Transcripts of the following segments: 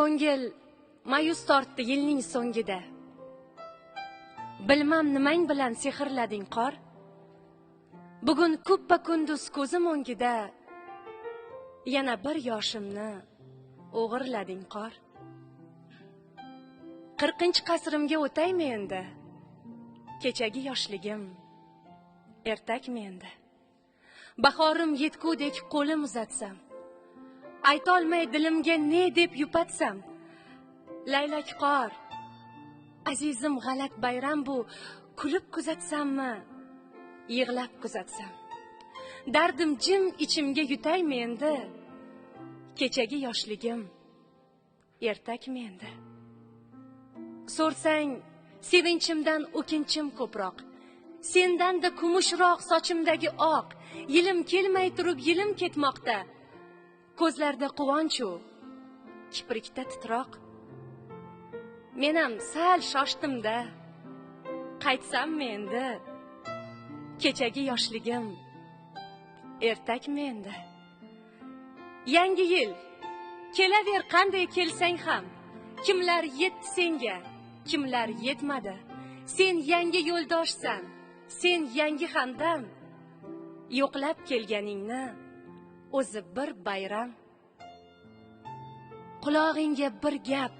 ko'ngil ma'yus tortdi yilning so'ngida. Bilmam nimang bilan sehrlading qor. Bugun kuppa kunduz ko'zim o'ngida yana bir yoshimni o'g'irlading qor. 40-qasrimga o'taymi endi? Kechagi yoshligim ertakmi endi? Bahorim yetgudek qo'lim uzatsam, aytolmay dilimga ne deb yupatsam, laylak qor, azizim g'alak bayram bu, kulib kuzatsammi, yig'lab kuzatsam, dardim jim ichimga yutaymi endi? Kechagi yoshligim ertakmi endi? So'rsang sevinchimdan o'kinchim ko'proq, sendan-da kumushroq sochimdagi oq, yilim kelmay turib yilim ketmoqda, ko'zlarda quvonchu kiprikda titroq. Menam sal shoshdim-da, qaytsammi endi? Kechagi yoshligim ertakmi endi? Yangi yil kelaver qanday kelsang ham, kimlar yetdi senga, kimlar yetmadi. Sen yangi yo'ldoshsan, sen yangi hamdam. Yo'qlab kelganingni o'zi bir bayram. Qulog'ingga bir gap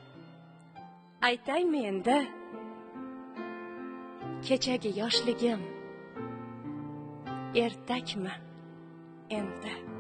aytaymi endi? Kechagi yoshligim ertakmi endi?